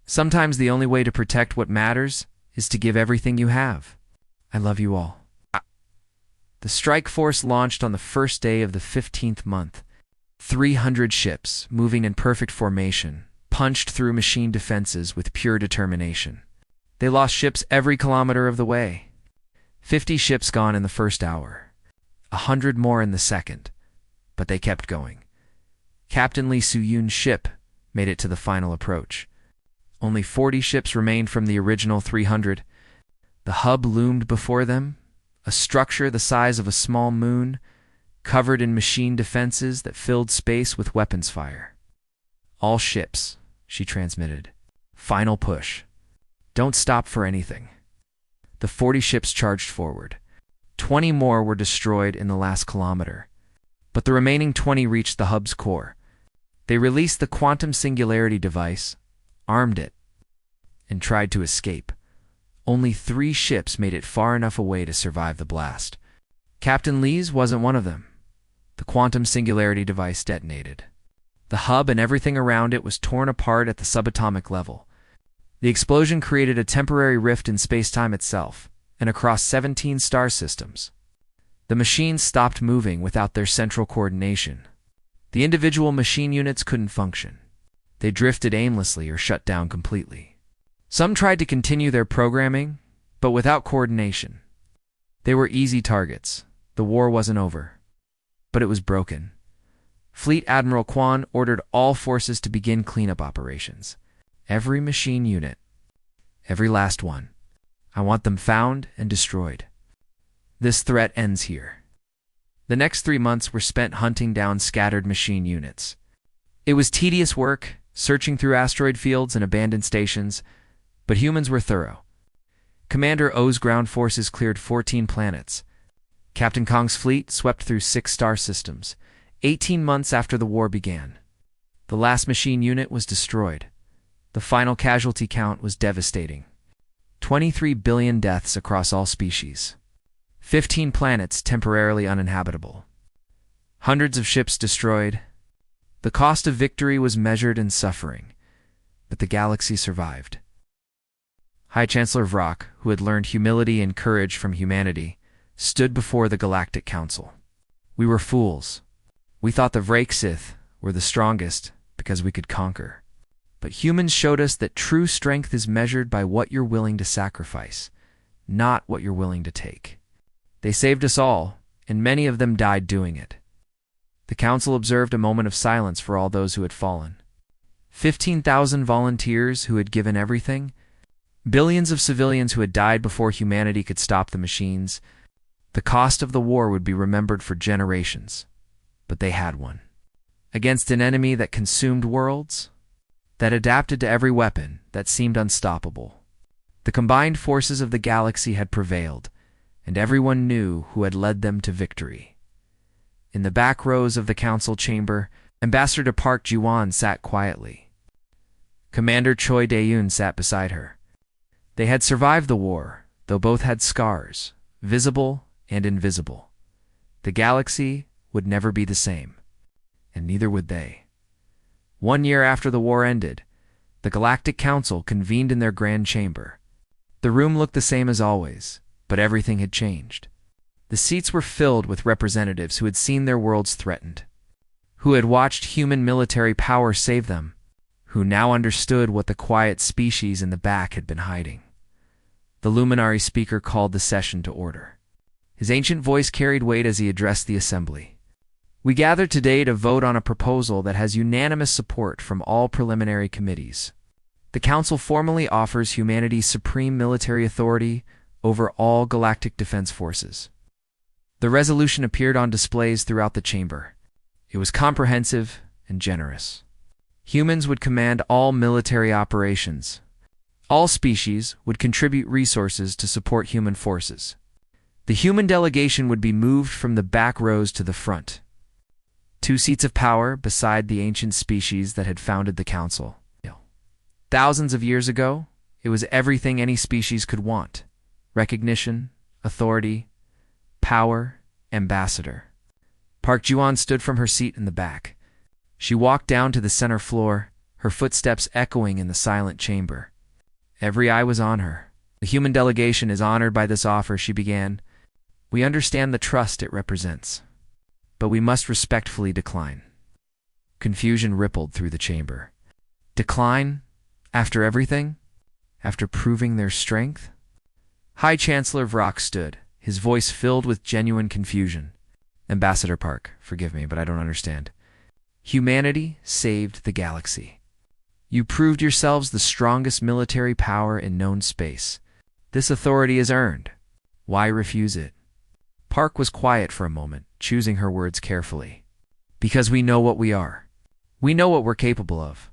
Sometimes the only way to protect what matters is to give everything you have. I love you all. The strike force launched on the first day of the 15th month. 300 ships, moving in perfect formation, punched through machine defenses with pure determination. They lost ships every kilometer of the way. 50 ships gone in the first hour. 100 more in the second. But they kept going. Captain Lee Soo-yoon's ship made it to the final approach. Only 40 ships remained from the original 300. The hub loomed before them, a structure the size of a small moon, covered in machine defenses that filled space with weapons fire. All ships, she transmitted. Final push. Don't stop for anything. The 40 ships charged forward. 20 more were destroyed in the last kilometer, but the remaining 20 reached the hub's core. They released the quantum singularity device, armed it, and tried to escape. Only 3 ships made it far enough away to survive the blast. Captain Lee's wasn't one of them. The quantum singularity device detonated. The hub and everything around it was torn apart at the subatomic level. The explosion created a temporary rift in space-time itself, and across 17 star systems. The machines stopped moving without their central coordination. The individual machine units couldn't function. They drifted aimlessly or shut down completely. Some tried to continue their programming, but without coordination. They were easy targets. The war wasn't over. But it was broken. Fleet Admiral Kwan ordered all forces to begin cleanup operations. Every machine unit. Every last one. I want them found and destroyed. This threat ends here. The next 3 months were spent hunting down scattered machine units. It was tedious work, searching through asteroid fields and abandoned stations, but humans were thorough. Commander O's ground forces cleared 14 planets. Captain Kong's fleet swept through 6 star systems, 18 months after the war began. The last machine unit was destroyed. The final casualty count was devastating. 23 billion deaths across all species. 15 planets temporarily uninhabitable. Hundreds of ships destroyed. The cost of victory was measured in suffering, but the galaxy survived. High Chancellor Vrock, who had learned humility and courage from humanity, stood before the Galactic Council. We were fools. We thought the Vraxith were the strongest because we could conquer. But humans showed us that true strength is measured by what you're willing to sacrifice, not what you're willing to take. They saved us all, and many of them died doing it. The Council observed a moment of silence for all those who had fallen. 15,000 volunteers who had given everything, billions of civilians who had died before humanity could stop the machines. The cost of the war would be remembered for generations, but they had one. Against an enemy that consumed worlds, that adapted to every weapon, that seemed unstoppable. The combined forces of the galaxy had prevailed, and everyone knew who had led them to victory. In the back rows of the council chamber, Ambassador Park Ji-won sat quietly. Commander Choi Dae-yoon sat beside her. They had survived the war, though both had scars, visible and invisible. The galaxy would never be the same, and neither would they. 1 year after the war ended, the Galactic Council convened in their grand chamber. The room looked the same as always, but everything had changed. The seats were filled with representatives who had seen their worlds threatened, who had watched human military power save them, who now understood what the quiet species in the back had been hiding. The luminary speaker called the session to order. His ancient voice carried weight as he addressed the assembly. We gather today to vote on a proposal that has unanimous support from all preliminary committees. The Council formally offers humanity supreme military authority over all galactic defense forces. The resolution appeared on displays throughout the chamber. It was comprehensive and generous. Humans would command all military operations. All species would contribute resources to support human forces. The human delegation would be moved from the back rows to the front. 2 seats of power beside the ancient species that had founded the Council. Thousands of years ago, it was everything any species could want: recognition, authority, power, ambassador. Park Juan stood from her seat in the back. She walked down to the center floor, her footsteps echoing in the silent chamber. Every eye was on her. The human delegation is honored by this offer, she began. We understand the trust it represents, but we must respectfully decline. Confusion rippled through the chamber. Decline? After everything? After proving their strength? High Chancellor Vrock stood, his voice filled with genuine confusion. Ambassador Park, forgive me, but I don't understand. Humanity saved the galaxy. You proved yourselves the strongest military power in known space. This authority is earned. Why refuse it? Park was quiet for a moment, choosing her words carefully. Because we know what we are. We know what we're capable of.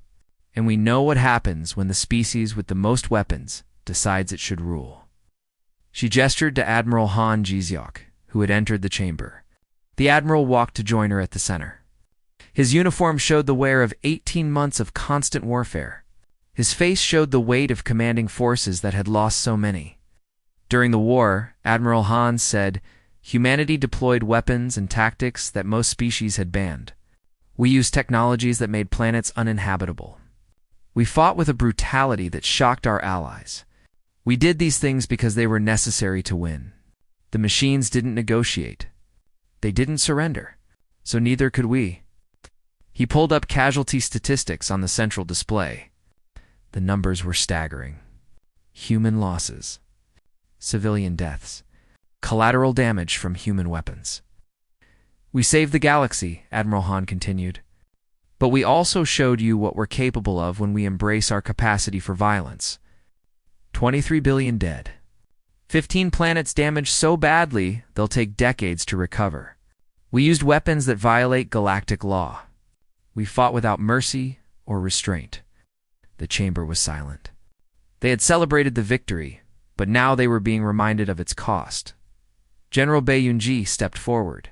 And we know what happens when the species with the most weapons decides it should rule. She gestured to Admiral Han Jizyok, who had entered the chamber. The Admiral walked to join her at the center. His uniform showed the wear of 18 months of constant warfare. His face showed the weight of commanding forces that had lost so many. During the war, Admiral Han said, humanity deployed weapons and tactics that most species had banned. We used technologies that made planets uninhabitable. We fought with a brutality that shocked our allies. We did these things because they were necessary to win. The machines didn't negotiate. They didn't surrender. So neither could we. He pulled up casualty statistics on the central display. The numbers were staggering. Human losses. Civilian deaths. Collateral damage from human weapons. We saved the galaxy, Admiral Han continued. But we also showed you what we're capable of when we embrace our capacity for violence. 23 billion dead. 15 planets damaged so badly they'll take decades to recover. We used weapons that violate galactic law. We fought without mercy or restraint. The chamber was silent. They had celebrated the victory, but now they were being reminded of its cost. General Bayunji stepped forward.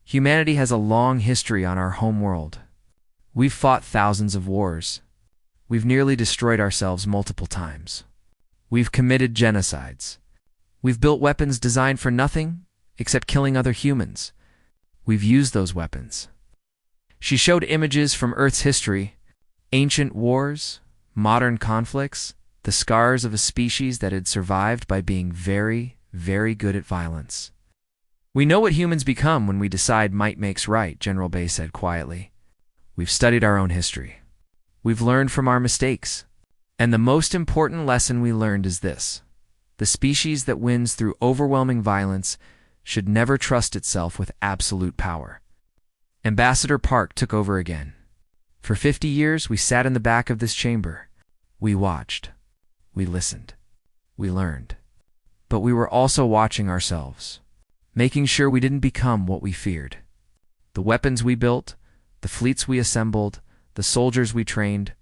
Humanity has a long history on our home world. We've fought thousands of wars. We've nearly destroyed ourselves multiple times. We've committed genocides. We've built weapons designed for nothing except killing other humans. We've used those weapons. She showed images from Earth's history, ancient wars, modern conflicts, the scars of a species that had survived by being very, very good at violence. We know what humans become when we decide might makes right, General Bay said quietly. We've studied our own history. We've learned from our mistakes. And the most important lesson we learned is this: the species that wins through overwhelming violence should never trust itself with absolute power. Ambassador Park took over again. For 50 years, we sat in the back of this chamber. We watched. We listened. We learned. But we were also watching ourselves, making sure we didn't become what we feared. The weapons we built, the fleets we assembled, the soldiers we trained,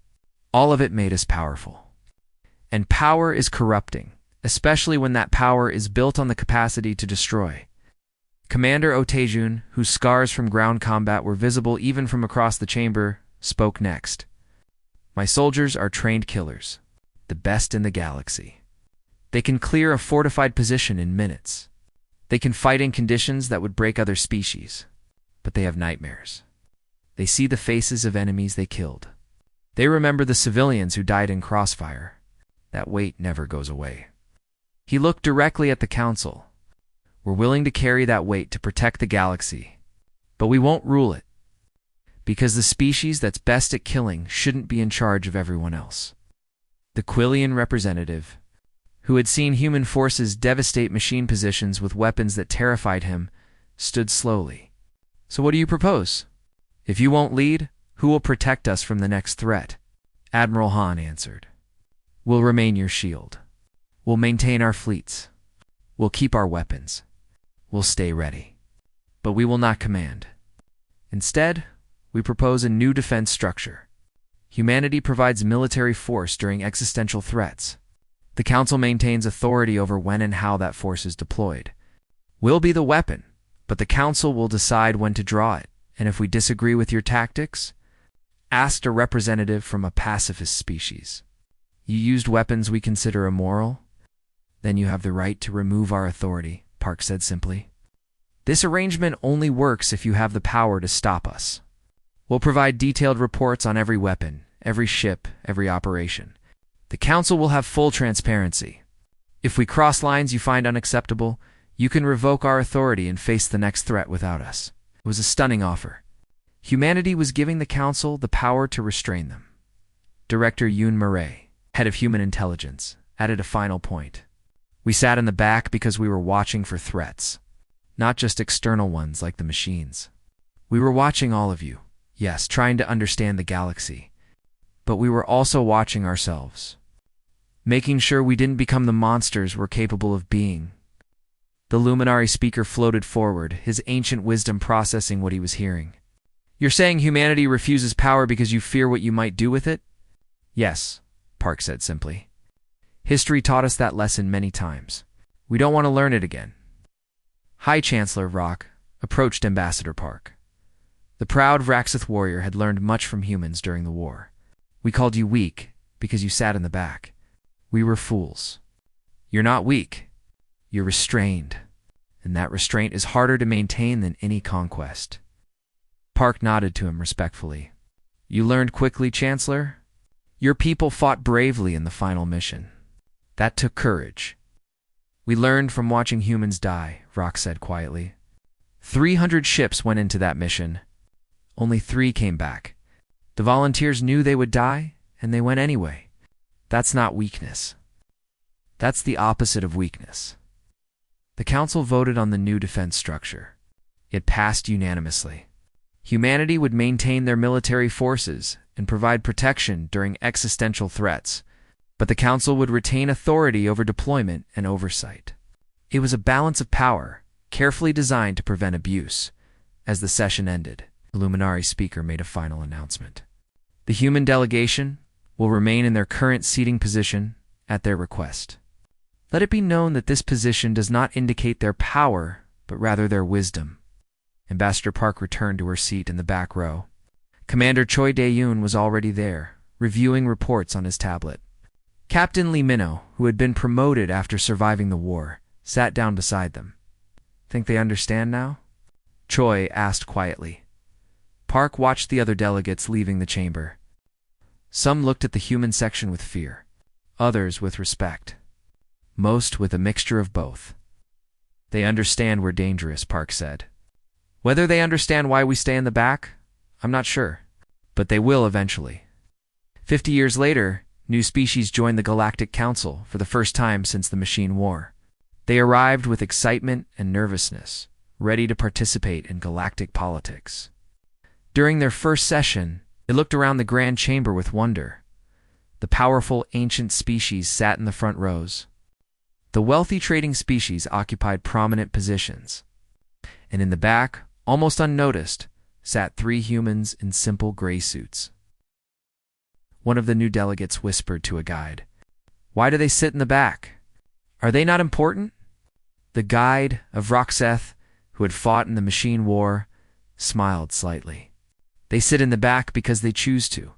all of it made us powerful. And power is corrupting, especially when that power is built on the capacity to destroy. Commander Otejun, whose scars from ground combat were visible even from across the chamber, spoke next. My soldiers are trained killers, the best in the galaxy. They can clear a fortified position in minutes. They can fight in conditions that would break other species, but they have nightmares. They see the faces of enemies they killed. They remember the civilians who died in crossfire. That weight never goes away. He looked directly at the council. We're willing to carry that weight to protect the galaxy, but we won't rule it. Because the species that's best at killing shouldn't be in charge of everyone else. The Quillian representative, who had seen human forces devastate machine positions with weapons that terrified him, stood slowly. So what do you propose? If you won't lead, who will protect us from the next threat? Admiral Han answered. We'll remain your shield. We'll maintain our fleets. We'll keep our weapons. We'll stay ready. But we will not command. Instead, we propose a new defense structure. Humanity provides military force during existential threats. The Council maintains authority over when and how that force is deployed. We'll be the weapon, but the Council will decide when to draw it, and if we disagree with your tactics, ask a representative from a pacifist species. You used weapons we consider immoral? Then you have the right to remove our authority, Park said simply. This arrangement only works if you have the power to stop us. We'll provide detailed reports on every weapon, every ship, every operation. The Council will have full transparency. If we cross lines you find unacceptable, you can revoke our authority and face the next threat without us. It was a stunning offer. Humanity was giving the Council the power to restrain them. Director Yoon Murray, head of human intelligence, added a final point. We sat in the back because we were watching for threats, not just external ones like the machines. We were watching all of you, yes, trying to understand the galaxy, but we were also watching ourselves, making sure we didn't become the monsters we're capable of being. The luminary speaker floated forward, his ancient wisdom processing what he was hearing. You're saying humanity refuses power because you fear what you might do with it? Yes, Park said simply. History taught us that lesson many times. We don't want to learn it again. High Chancellor Rock approached Ambassador Park. The proud Vraxith warrior had learned much from humans during the war. We called you weak because you sat in the back. We were fools. You're not weak. You're restrained. And that restraint is harder to maintain than any conquest. Park nodded to him respectfully. You learned quickly, Chancellor? Your people fought bravely in the final mission. That took courage. We learned from watching humans die, Rock said quietly. 300 ships went into that mission. Only 3 came back. The volunteers knew they would die, and they went anyway. That's not weakness. That's the opposite of weakness. The Council voted on the new defense structure. It passed unanimously. Humanity would maintain their military forces and provide protection during existential threats, but the Council would retain authority over deployment and oversight. It was a balance of power, carefully designed to prevent abuse. As the session ended, the luminary speaker made a final announcement. The human delegation will remain in their current seating position at their request. Let it be known that this position does not indicate their power, but rather their wisdom. Ambassador Park returned to her seat in the back row. Commander Choi Dae-yoon was already there, reviewing reports on his tablet. Captain Lee Minho, who had been promoted after surviving the war, sat down beside them. Think they understand now? Choi asked quietly. Park watched the other delegates leaving the chamber. Some looked at the human section with fear, others with respect. Most with a mixture of both. They understand we're dangerous, Park said. Whether they understand why we stay in the back, I'm not sure, but they will eventually. 50 years later, new species joined the Galactic Council for the first time since the Machine War. They arrived with excitement and nervousness, ready to participate in galactic politics. During their first session, they looked around the grand chamber with wonder. The powerful ancient species sat in the front rows. The wealthy trading species occupied prominent positions. And in the back, almost unnoticed, sat 3 humans in simple gray suits. One of the new delegates whispered to a guide, Why do they sit in the back? Are they not important? The guide of Roxeth, who had fought in the Machine War, smiled slightly. They sit in the back because they choose to.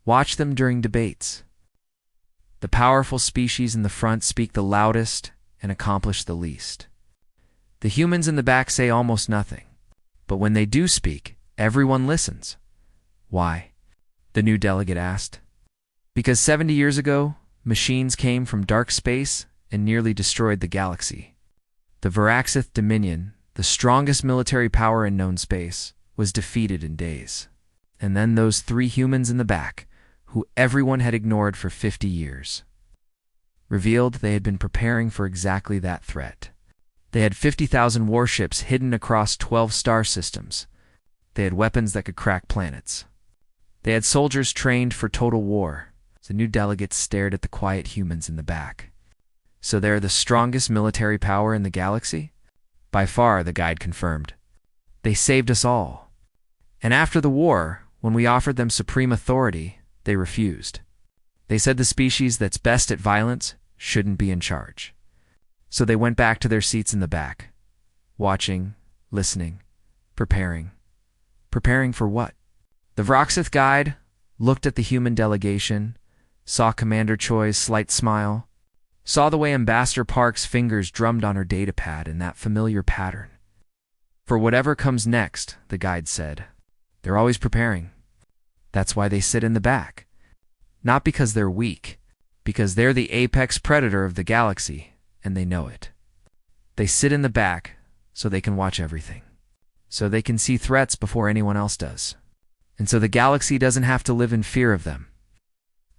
Watch them during debates. The powerful species in the front speak the loudest and accomplish the least. The humans in the back say almost nothing, but when they do speak, everyone listens. Why? The new delegate asked. Because 70 years ago, machines came from dark space and nearly destroyed the galaxy. The Varaxith Dominion, the strongest military power in known space, was defeated in days. And then those three humans in the back, who everyone had ignored for 50 years. Revealed they had been preparing for exactly that threat. They had 50,000 warships hidden across 12 star systems. They had weapons that could crack planets. They had soldiers trained for total war. The new delegates stared at the quiet humans in the back. So they're the strongest military power in the galaxy? By far, the guide confirmed. They saved us all. And after the war, when we offered them supreme authority, they refused. They said the species that's best at violence shouldn't be in charge. So they went back to their seats in the back, watching, listening, preparing. Preparing for what? The Vroxith guide looked at the human delegation, saw Commander Choi's slight smile, saw the way Ambassador Park's fingers drummed on her datapad in that familiar pattern. For whatever comes next, the guide said, they're always preparing. That's why they sit in the back. Not because they're weak, because they're the apex predator of the galaxy, and they know it. They sit in the back so they can watch everything. So they can see threats before anyone else does. And so the galaxy doesn't have to live in fear of them.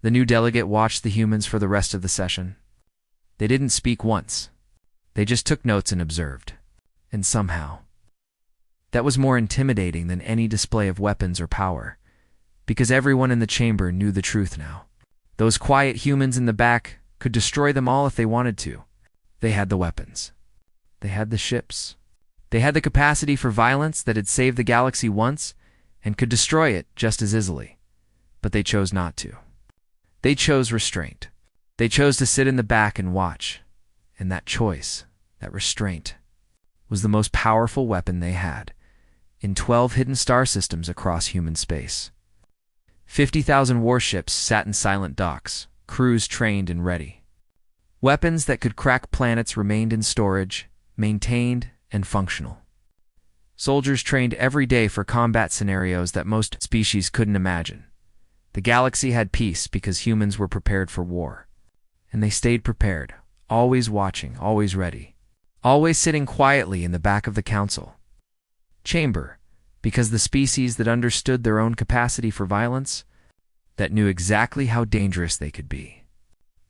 The new delegate watched the humans for the rest of the session. They didn't speak once. They just took notes and observed. And somehow, that was more intimidating than any display of weapons or power, because everyone in the chamber knew the truth now. Those quiet humans in the back could destroy them all if they wanted to. They had the weapons. They had the ships. They had the capacity for violence that had saved the galaxy once and could destroy it just as easily. But they chose not to. They chose restraint. They chose to sit in the back and watch. And that choice, that restraint, was the most powerful weapon they had in 12 hidden star systems across human space. 50,000 warships sat in silent docks, crews trained and ready. Weapons that could crack planets remained in storage, maintained, and functional. Soldiers trained every day for combat scenarios that most species couldn't imagine. The galaxy had peace because humans were prepared for war. And they stayed prepared, always watching, always ready. Always sitting quietly in the back of the council chamber, because the species that understood their own capacity for violence, that knew exactly how dangerous they could be,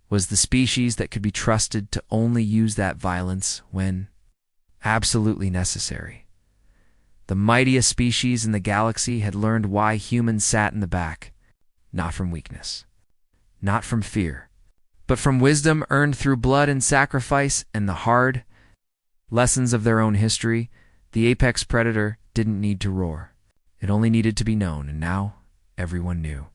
was the species that could be trusted to only use that violence when absolutely necessary. The mightiest species in the galaxy had learned why humans sat in the back, not from weakness, not from fear, but from wisdom earned through blood and sacrifice and the hard lessons of their own history. The apex predator didn't need to roar. It only needed to be known, and now everyone knew.